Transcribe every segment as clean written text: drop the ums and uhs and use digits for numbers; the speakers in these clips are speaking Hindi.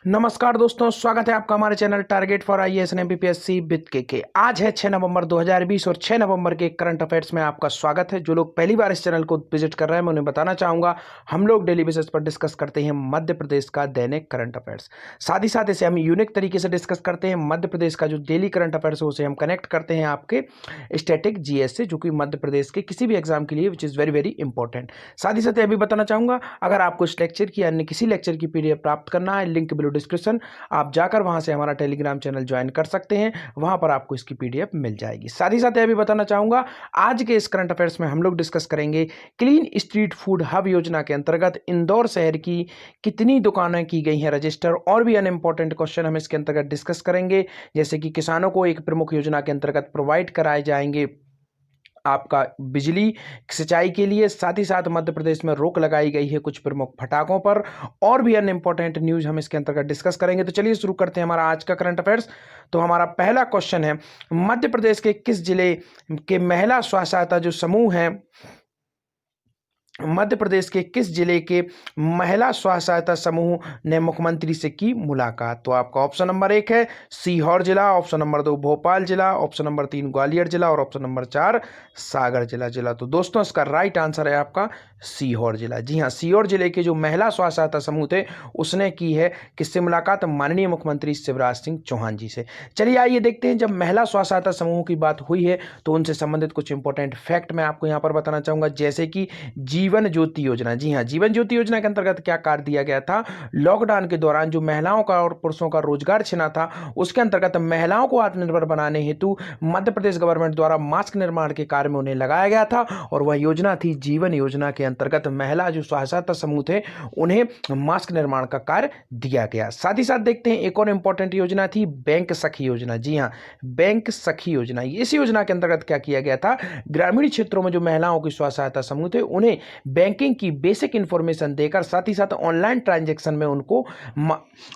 नमस्कार दोस्तों, स्वागत है आपका हमारे channel target for IAS and MPPSC with के। आज है 6 नवंबर 2020 और 6 नवंबर के करंट अफेयर्स में आपका स्वागत है। जो लोग पहली बार इस चैनल को विजिट कर रहे हैं मैं उन्हें बताना चाहूंगा, हम लोग डेली बेसिस पर डिस्कस करते हैं मध्य प्रदेश का दैनिक करंट अफेयर्स। साथ ही साथ इसे हम यूनिक तरीके से डिस्कस करते हैं। मध्य प्रदेश का जो डेली करंट अफेयर्स है उसे हम कनेक्ट करते हैं आपके स्टैटिक जीएस से, जो कि मध्य प्रदेश के किसी भी एग्जाम के लिए which is very very important. साथ ही साथ यह भी बताना चाहूंगा, अगर आपको इस लेक्चर की अन्य किसी लेक्चर की पीडीएफ प्राप्त करना है, लिंक बिलो डिस्क्रिप्शन, आप जाकर वहां से हमारा टेलीग्राम चैनल ज्वाइन कर सकते हैं, वहां पर आपको इसकी पीडीएफ मिल जाएगी। साथ ही साथ यह भी बताना चाहूंगा, आज के इस करंट अफेयर्स में हम लोग डिस्कस करेंगे क्लीन स्ट्रीट फूड हब योजना के अंतर्गत इंदौर शहर की कितनी दुकानें की गई हैं रजिस्टर, और भी अनइंपॉर्टेंट क्वेश्चन हम इसके अंतर्गत डिस्कस करेंगे, जैसे कि किसानों को एक प्रमुख योजना के अंतर्गत प्रोवाइड कराए जाएंगे आपका बिजली सिंचाई के लिए। साथ ही साथ मध्य प्रदेश में रोक लगाई गई है कुछ प्रमुख फटाकों पर, और भी अन्य इंपॉर्टेंट न्यूज हम इसके अंतर्गत डिस्कस करेंगे। तो चलिए शुरू करते हैं हमारा आज का करंट अफेयर्स। तो हमारा पहला क्वेश्चन है, मध्य प्रदेश के किस जिले के महिला स्व सहायता जो समूह है, मध्य प्रदेश के किस जिले के महिला स्व सहायता समूह ने मुख्यमंत्री से की मुलाकात? तो आपका ऑप्शन नंबर 1 है सीहोर जिला, ऑप्शन नंबर 2 भोपाल जिला, ऑप्शन नंबर 3 ग्वालियर जिला और ऑप्शन नंबर 4 सागर जिला। तो दोस्तों इसका राइट आंसर है आपका सीहोर जिला। जी हाँ, सीहोर जिले के जो महिला स्व सहायता समूह थे उसने की है किससे मुलाकात? माननीय मुख्यमंत्री शिवराज सिंह चौहान जी से। चलिए आइए देखते हैं, जब महिला स्व सहायता समूह की बात हुई है तो उनसे संबंधित कुछ इंपॉर्टेंट फैक्ट मैं आपको यहाँ पर बताना चाहूंगा, जैसे कि जीवन ज्योति योजना। जी हाँ, जीवन ज्योति योजना के अंतर्गत क्या कार्य दिया गया था? लॉकडाउन के दौरान जो महिलाओं का और पुरुषों का रोजगार छिना था, उसके अंतर्गत महिलाओं को आत्मनिर्भर बनाने हेतु मध्य प्रदेश गवर्नमेंट द्वारा मास्क निर्माण के कार्य में उन्हें लगाया गया था, और वह योजना थी जीवन योजना के अंतर्गत महिला जो स्व सहायता समूह थे उन्हें मास्क निर्माण का कार्य दिया गया। साथ ही साथ देखते हैं एक और इंपॉर्टेंट योजना थी बैंक सखी योजना। जी हाँ, बैंक सखी योजना। इस योजना के अंतर्गत क्या किया गया था? ग्रामीण क्षेत्रों में जो महिलाओं की स्व सहायता समूह थे उन्हें बैंकिंग की बेसिक इंफॉर्मेशन देकर, साथ ही साथ ऑनलाइन ट्रांजैक्शन में उनको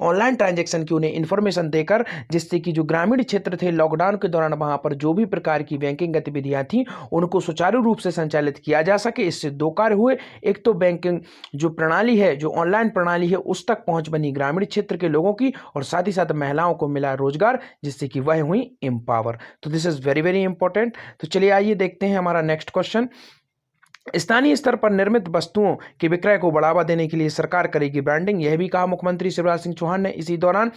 ऑनलाइन ट्रांजैक्शन की उन्हें इंफॉर्मेशन देकर, जिससे कि जो ग्रामीण क्षेत्र थे लॉकडाउन के दौरान वहां पर जो भी प्रकार की बैंकिंग गतिविधियां थी उनको सुचारू रूप से संचालित किया जा सके। इससे दो कार्य हुए, एक तो बैंकिंग जो प्रणाली है, जो ऑनलाइन प्रणाली है, उस तक पहुंच बनी ग्रामीण क्षेत्र के लोगों की, और साथ ही साथ महिलाओं को मिला रोजगार, जिससे कि वह हुई एम्पावर। तो this is very very important. तो चलिए आइए देखते हैं हमारा नेक्स्ट क्वेश्चन। स्थानीय स्तर पर निर्मित वस्तुओं के विक्रय को बढ़ावा देने के लिए सरकार करेगी ब्रांडिंग, यह भी कहा मुख्यमंत्री शिवराज सिंह चौहान ने। इसी दौरान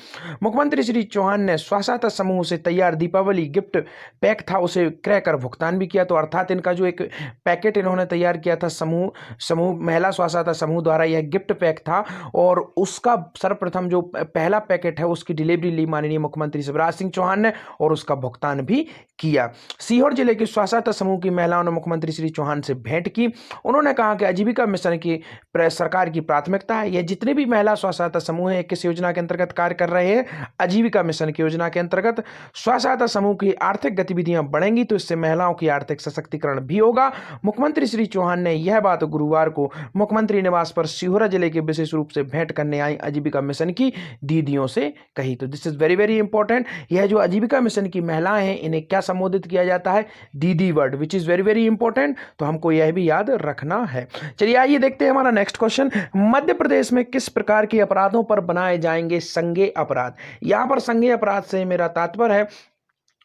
मुख्यमंत्री श्री चौहान ने स्व सहायता समूह से तैयार दीपावली गिफ्ट पैक था उसे क्रय कर भुगतान भी किया। तो अर्थात इनका जो एक पैकेट इन्होंने तैयार किया था समूह महिला स्व सहायता समूह द्वारा, यह गिफ्ट पैक था, और उसका सर्वप्रथम जो पहला पैकेट है उसकी डिलीवरी ली माननीय मुख्यमंत्री शिवराज सिंह चौहान ने, और उसका भुगतान भी किया। सीहोर जिले की स्व सहायता समूह की महिलाओं ने मुख्यमंत्री श्री चौहान से भेंट की। उन्होंने कहा कि आजीविका मिशन की सरकार की प्राथमिकता है। यह जितने भी महिला स्व सहायता समूह हैं किस योजना के अंतर्गत कार्य कर रहे हैं? आजीविका मिशन की योजना के अंतर्गत स्व सहायता समूह की आर्थिक गतिविधियां बढ़ेंगी तो इससे महिलाओं की आर्थिक सशक्तिकरण भी होगा। मुख्यमंत्री श्री चौहान ने यह बात गुरुवार को मुख्यमंत्री निवास पर सिहोरा जिले के विशेष रूप से भेंट करने आई आजीविका मिशन की दीदियों से कही। तो this is very very important. यह जो आजीविका मिशन की महिलाएं हैं इन्हें क्या संबोधित किया जाता है? दीदी word, which is very very important. तो हमको यह भी याद रखना है। चलिए आइए देखते हैं हमारा नेक्स्ट क्वेश्चन। मध्य प्रदेश में किस प्रकार के अपराधों पर बनाए जाएंगे संज्ञेय अपराध? यहां पर संज्ञेय अपराध से मेरा तात्पर्य है,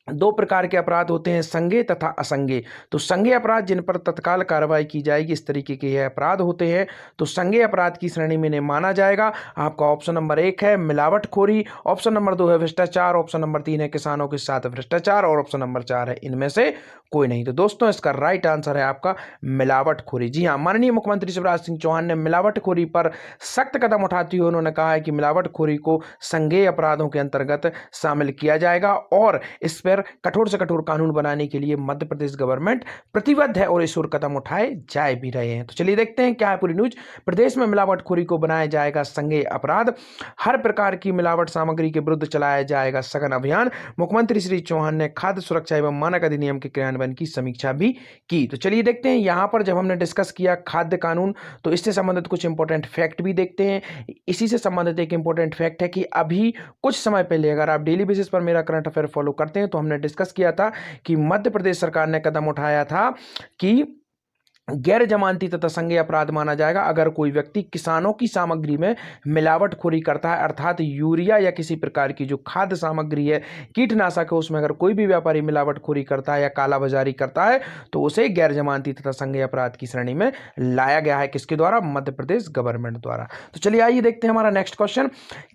दो प्रकार के अपराध होते हैं, संज्ञेय तथा असंज्ञेय। तो संज्ञेय अपराध जिन पर तत्काल कार्रवाई की जाएगी, इस तरीके के ये अपराध होते हैं। तो संज्ञेय अपराध की श्रेणी में इन्हें माना जाएगा। आपका ऑप्शन नंबर 1 है मिलावटखोरी, ऑप्शन नंबर 2 है भ्रष्टाचार, ऑप्शन नंबर 3 है किसानों के साथ भ्रष्टाचार, और ऑप्शन नंबर 4 है इनमें से कोई नहीं। तो दोस्तों इसका राइट आंसर है आपका मिलावटखोरी। जी हाँ, माननीय मुख्यमंत्री शिवराज सिंह चौहान ने मिलावटखोरी पर सख्त कदम उठाते हुए उन्होंने कहा है कि मिलावटखोरी को संज्ञेय अपराधों के अंतर्गत शामिल किया जाएगा, और इस पर कठोर से कठोर कानून बनाने के लिए मध्य प्रदेश गवर्नमेंट प्रतिबद्ध है और इस ओर कदम उठाए जा भी रहे हैं। तो चलिए देखते हैं क्या है पूरी न्यूज। प्रदेश में मिलावटखोरी को बनाया जाएगा संज्ञेय अपराध, हर प्रकार की मिलावट सामग्री के विरुद्ध चलाया जाएगा सघन अभियान। मुख्यमंत्री श्री चौहान ने खाद्य सुरक्षा एवं मानक अधिनियम के क्रियान्वयन की समीक्षा भी की। तो चलिए देखते हैं, यहां पर जब हमने डिस्कस किया खाद्य कानून, तो इससे संबंधित कुछ इंपॉर्टेंट फैक्ट भी देखते हैं। इसी से संबंधित एक इंपॉर्टेंट फैक्ट है कि अभी कुछ समय पहले, अगर आप डेली बेसिस पर मेरा करंट अफेयर फॉलो करते हैं, तो हमने डिस्कस किया था कि मध्य प्रदेश सरकार ने कदम उठाया था कि गैर जमानती तथा संज्ञेय अपराध माना जाएगा अगर कोई व्यक्ति किसानों की सामग्री में मिलावटखोरी करता है, अर्थात यूरिया या किसी प्रकार की जो खाद्य सामग्री है, कीटनाशक है, उसमें अगर कोई भी व्यापारी मिलावटखोरी करता है या कालाबाजारी करता है तो उसे गैर जमानती तथा संज्ञेय अपराध की श्रेणी में लाया गया है। किसके द्वारा? मध्य प्रदेश गवर्नमेंट द्वारा। तो चलिए आइए देखते हैं हमारा next question.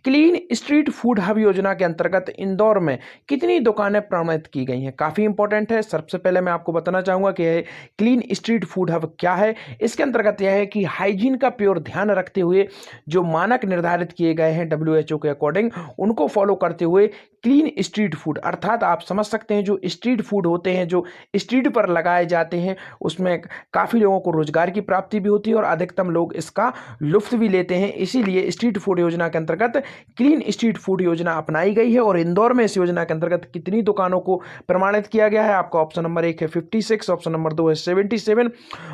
Clean street food hub योजना के अंतर्गत इंदौर में कितनी दुकानें प्रमाणित की गई हैं? काफी इंपॉर्टेंट है। सबसे पहले मैं आपको बताना चाहूंगा कि क्लीन स्ट्रीट फूड हब क्या है। इसके अंतर्गत यह है कि हाइजीन का प्योर ध्यान रखते हुए जो मानक निर्धारित किए गए हैं WHO के अकॉर्डिंग, उनको फॉलो करते हुए क्लीन स्ट्रीट फूड, अर्थात आप समझ सकते हैं जो स्ट्रीट फूड होते हैं, जो स्ट्रीट पर लगाए जाते हैं, उसमें काफी लोगों को रोजगार की प्राप्ति भी होती है और अधिकतम लोग इसका लुत्फ भी लेते हैं। इसीलिए स्ट्रीट फूड योजना के अंतर्गत क्लीन स्ट्रीट फूड योजना अपनाई गई है। और इंदौर में इस योजना के अंतर्गत कितनी दुकानों को प्रमाणित किया गया है? आपका ऑप्शन नंबर 1 है 56, ऑप्शन नंबर 2 है 77,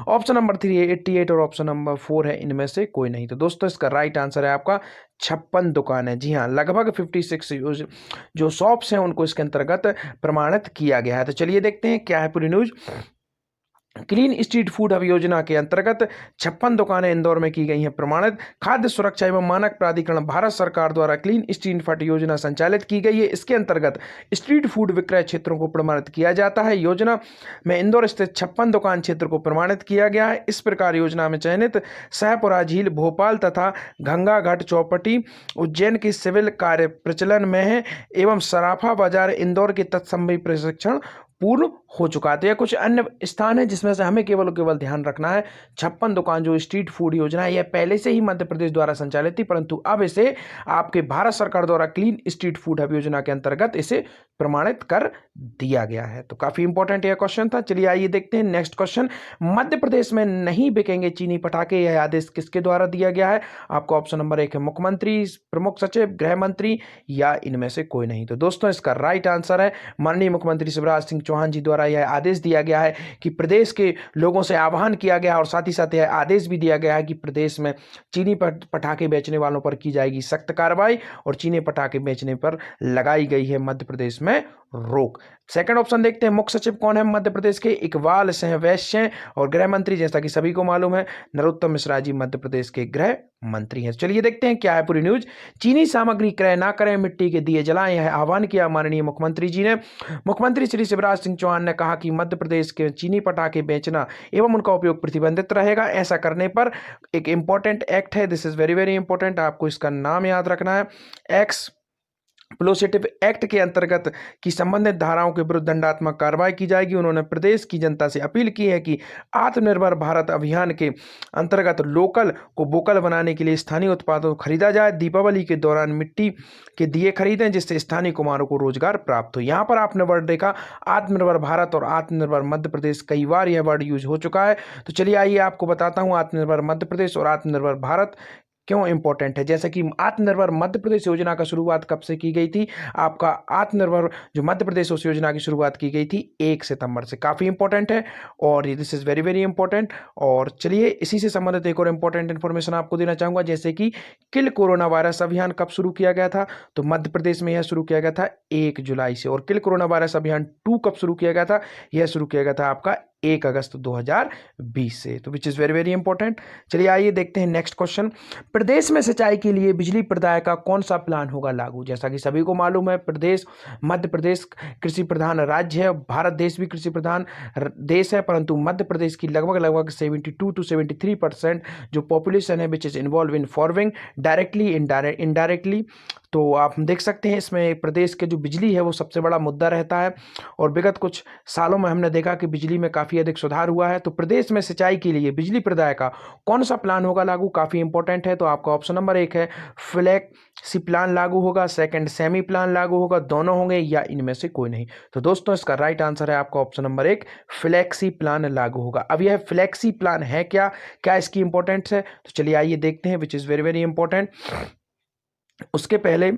ऑप्शन नंबर 3 है 88 और ऑप्शन नंबर 4 है इनमें से कोई नहीं। तो दोस्तों इसका राइट आंसर है आपका 56 दुकान है। जी हाँ, लगभग 56 जो शॉप्स हैं उनको इसके अंतर्गत प्रमाणित किया गया है। तो चलिए देखते हैं क्या है पूरी news. Clean street food hub योजना के अंतर्गत 56 दुकानें इंदौर में की गई हैं प्रमाणित। खाद्य सुरक्षा एवं मानक प्राधिकरण भारत सरकार द्वारा क्लीन स्ट्रीट फूड योजना संचालित की गई है। इसके अंतर्गत स्ट्रीट फूड विक्रय क्षेत्रों को प्रमाणित किया जाता है। योजना में इंदौर स्थित 56 दुकान क्षेत्र को प्रमाणित किया गया है। इस प्रकार योजना में चयनित शाहपुरा झील, भोपाल तथा गंगा घाट चौपटी, उज्जैन की सिविल कार्य प्रचलन में है एवं सराफा बाजार इंदौर के तत्संबंधी प्रशिक्षण पूर्ण हो चुका है। तो यह कुछ अन्य स्थान है जिसमें से हमें केवल ध्यान रखना है 56 दुकान जो स्ट्रीट फूड योजना है, यह पहले से ही मध्य प्रदेश द्वारा संचालित थी, परंतु अब इसे आपके भारत सरकार द्वारा क्लीन स्ट्रीट फूड हब योजना के अंतर्गत इसे प्रमाणित कर दिया गया है। तो काफी इंपॉर्टेंट यह क्वेश्चन था। चलिए आइए देखते हैं नेक्स्ट क्वेश्चन। मध्य प्रदेश में नहीं बिकेंगे चीनी पटाखे, यह आदेश किसके द्वारा दिया गया है? आपका ऑप्शन नंबर 1 है मुख्यमंत्री, प्रमुख सचिव, गृह मंत्री या इनमें से कोई नहीं। तो दोस्तों इसका राइट आंसर है माननीय मुख्यमंत्री शिवराज सिंह चौहान जी द्वारा यह आदेश दिया गया है कि प्रदेश के लोगों से आह्वान किया गया और साथ ही साथ यह आदेश भी दिया गया है कि प्रदेश में चीनी पटाखे बेचने वालों पर की जाएगी सख्त कार्रवाई और चीनी पटाखे बेचने पर लगाई गई है मध्य प्रदेश में रोक। सेकंड ऑप्शन देखते हैं, मुख्य सचिव कौन है मध्य प्रदेश के? इकबाल सिंह वैश्य। और गृह मंत्री जैसा कि सभी को मालूम है नरोत्तम मिश्रा जी मध्य प्रदेश के गृह मंत्री हैं। चलिए देखते हैं क्या है पूरी न्यूज। चीनी सामग्री क्रय ना करें, मिट्टी के दिए जलाएं, यह आह्वान किया माननीय मुख्यमंत्री जी ने। मुख्यमंत्री श्री शिवराज सिंह चौहान ने कहा कि मध्य प्रदेश के चीनी पटाखे बेचना एवं उनका उपयोग प्रतिबंधित रहेगा। ऐसा करने पर एक इंपॉर्टेंट एक्ट है, this is very very important, आपको इसका नाम याद रखना है, एक्सप्लोसिव एक्ट के अंतर्गत की संबंधित धाराओं के विरुद्ध दंडात्मक कार्रवाई की जाएगी। उन्होंने प्रदेश की जनता से अपील की है कि आत्मनिर्भर भारत अभियान के अंतर्गत लोकल को वोकल बनाने के लिए स्थानीय उत्पादों को खरीदा जाए। दीपावली के दौरान मिट्टी के दिए खरीदें जिससे स्थानीय कुमारों को रोजगार प्राप्त हो। यहाँ पर आपने वर्ड देखा आत्मनिर्भर भारत और आत्मनिर्भर मध्य प्रदेश, कई बार यह वर्ड यूज हो चुका है। तो चलिए आइए आपको बताता हूँ आत्मनिर्भर मध्य प्रदेश और आत्मनिर्भर भारत क्यों इंपॉर्टेंट है। जैसे कि आत्मनिर्भर मध्य प्रदेश योजना का शुरुआत कब से की गई थी? आपका आत्मनिर्भर जो मध्य प्रदेश उस योजना की शुरुआत की गई थी 1 सितंबर से। काफी इंपॉर्टेंट है और this is very very important. और चलिए इसी से संबंधित एक और इंपॉर्टेंट इन्फॉर्मेशन आपको देना चाहूंगा, जैसे कि किल कोरोना वायरस अभियान कब शुरू किया गया था? तो मध्य प्रदेश में यह शुरू किया गया था 1 जुलाई से। और किल कोरोना वायरस अभियान 2 कब शुरू किया गया था? यह शुरू किया गया था आपका 1 अगस्त 2020 से। तो which is very very important. चलिए आइए देखते हैं नेक्स्ट क्वेश्चन। प्रदेश में सिंचाई के लिए बिजली प्रदाय का कौन सा प्लान होगा लागू? जैसा कि सभी को मालूम है मध्य प्रदेश कृषि प्रधान राज्य है। भारत देश भी कृषि प्रधान देश है, परंतु मध्य प्रदेश की लगभग 72 to 73% जो पॉपुलेशन है which is involve in farming directly indirectly. तो आप देख सकते हैं इसमें प्रदेश के जो बिजली है वो सबसे बड़ा मुद्दा रहता है और विगत कुछ सालों में हमने देखा कि बिजली में काफ़ी अधिक सुधार हुआ है। तो प्रदेश में सिंचाई के लिए बिजली प्रदाय का कौन सा प्लान होगा लागू? काफ़ी इंपॉर्टेंट है। तो आपका ऑप्शन नंबर 1 है फ्लैक्सी प्लान लागू होगा, सेकंड सेमी प्लान लागू होगा, दोनों होंगे या इनमें से कोई नहीं। तो दोस्तों इसका राइट आंसर है आपका ऑप्शन नंबर 1 फ्लैक्सी प्लान लागू होगा। अब यह फ्लैक्सी प्लान है क्या इसकी इंपॉर्टेंस है? तो चलिए आइए देखते हैं which is very very important. उसके पहले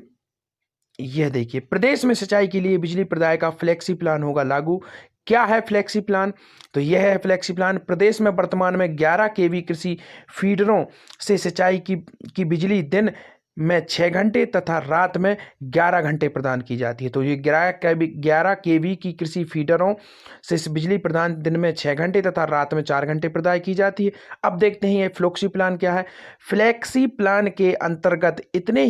यह देखिए, प्रदेश में सिंचाई के लिए बिजली प्रदाय का फ्लैक्सी प्लान होगा लागू। क्या है फ्लैक्सी प्लान? तो यह है फ्लैक्सी प्लान। प्रदेश में वर्तमान में 11 kV कृषि फीडरों से सिंचाई की बिजली दिन में 6 घंटे तथा रात में 11 घंटे प्रदान की जाती है। तो ये 11 केवी की कृषि फीडरों से बिजली प्रदान दिन में 6 घंटे तथा रात में 4 घंटे प्रदान की जाती है। अब देखते हैं ये फ्लेक्सी प्लान क्या है। फ्लेक्सी प्लान के अंतर्गत इतने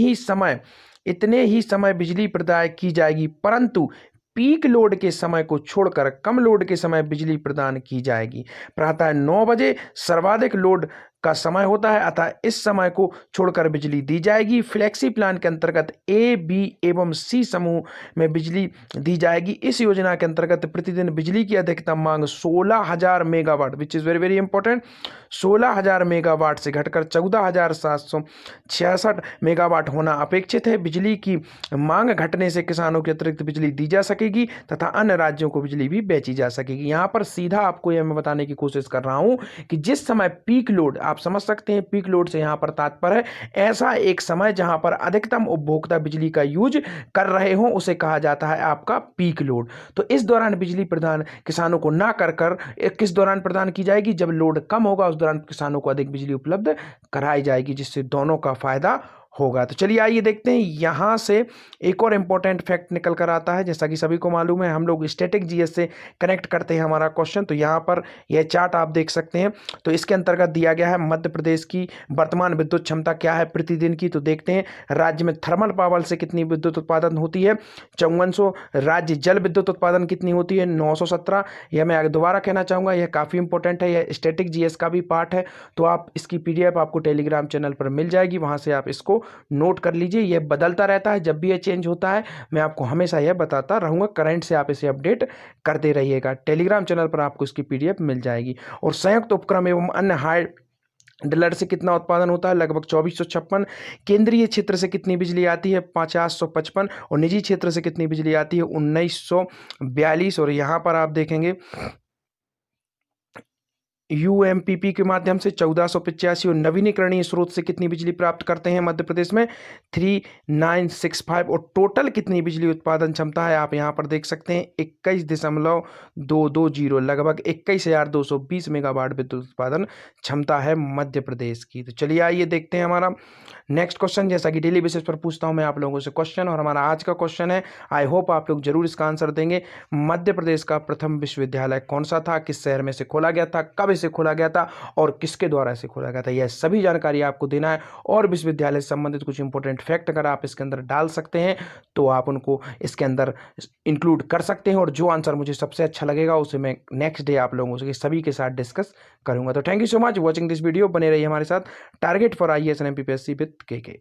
ही समय बिजली प्रदान की जाएगी, परंतु पीक लोड के समय को छोड़कर कम लोड के समय बिजली प्रदान की जाएगी। प्रातः 9 बजे सर्वाधिक लोड का समय होता है, अतः इस समय को छोड़कर बिजली दी जाएगी। फ्लेक्सी प्लान के अंतर्गत ए, बी एवं सी समूह में बिजली दी जाएगी। इस योजना के अंतर्गत प्रतिदिन बिजली की अधिकतम मांग 16,000 megawatt, which is very very important, 16,000 megawatt से घटकर 14,766 मेगावाट होना अपेक्षित है। बिजली की मांग घटने से किसानों की अतिरिक्त बिजली दी जा सकेगी तथा अन्य राज्यों को बिजली भी बेची जा सकेगी। यहाँ पर सीधा आपको यह मैं बताने की कोशिश कर रहा हूँ कि जिस समय पीक लोड, आप समझ सकते हैं पीक लोड से यहाँ पर तात्पर्य है ऐसा एक समय जहाँ पर अधिकतम उपभोक्ता बिजली का यूज कर रहे हों, उसे कहा जाता है आपका पीक लोड। तो इस दौरान बिजली प्रदान किसानों को ना कर किस दौरान प्रदान की जाएगी, जब लोड कम होगा उस दौरान किसानों को अधिक बिजली उपलब्ध कराई जाएगी, जिससे दोनों का फायदा होगा। तो चलिए आइए देखते हैं, यहाँ से एक और इंपॉर्टेंट फैक्ट निकल कर आता है। जैसा कि सभी को मालूम है हम लोग स्टैटिक जीएस से कनेक्ट करते हैं हमारा क्वेश्चन। तो यहाँ पर यह चार्ट आप देख सकते हैं। तो इसके अंतर्गत दिया गया है मध्य प्रदेश की वर्तमान विद्युत क्षमता क्या है प्रतिदिन की। तो देखते हैं राज्य में थर्मल पावर से कितनी विद्युत उत्पादन होती है, 5400। राज्य जल विद्युत उत्पादन कितनी होती है, 917। यह मैं दोबारा कहना चाहूँगा, यह काफ़ी इंपॉर्टेंट है, यह स्टैटिक जीएस का भी पार्ट है। तो आप इसकी पीडीएफ आपको टेलीग्राम चैनल पर मिल जाएगी, वहाँ से आप इसको नोट कर लीजिए। यह बदलता रहता है, जब भी यह चेंज होता है मैं आपको हमेशा यह बताता रहूँगा। करंट से आप इसे अपडेट करते रहिएगा। टेलीग्राम चैनल पर आपको इसकी पीडीएफ मिल जाएगी। और संयुक्त उपक्रम एवं अन्य हाई डलर से कितना उत्पादन होता है, लगभग 2456। केंद्रीय क्षेत्र से कितनी बिजली आती है, 5055। और निजी क्षेत्र से कितनी बिजली आती है, 1942। और यहाँ पर आप देखेंगे यूएमपीपी के माध्यम से 1485। और नवीनीकरणीय स्रोत से कितनी बिजली प्राप्त करते हैं मध्य प्रदेश में, 3965। और टोटल कितनी बिजली उत्पादन क्षमता है आप यहाँ पर देख सकते हैं, 21.220, लगभग 21,220 मेगावाट विद्युत उत्पादन क्षमता है मध्य प्रदेश की। तो चलिए आइए देखते हैं हमारा नेक्स्ट क्वेश्चन। जैसा कि डेली बेसिस पर पूछता हूं मैं आप लोगों से क्वेश्चन, और हमारा आज का क्वेश्चन है, आई होप आप लोग जरूर इसका आंसर देंगे। मध्य प्रदेश का प्रथम विश्वविद्यालय कौन सा था, किस शहर में से खोला गया था, कब इसे खोला गया था और किसके द्वारा इसे खोला गया था, यह सभी जानकारी आपको देना है। और विश्वविद्यालय से संबंधित कुछ इंपॉर्टेंट फैक्ट अगर आप इसके अंदर डाल सकते हैं तो आप उनको इसके अंदर इंक्लूड कर सकते हैं। और जो आंसर मुझे सबसे अच्छा लगेगा उसे मैं नेक्स्ट डे आप लोगों से सभी के साथ डिस्कस करूंगा। तो thank you so much watching this video, बने रहिए हमारे साथ। Target for IAS and MPPSC with KK.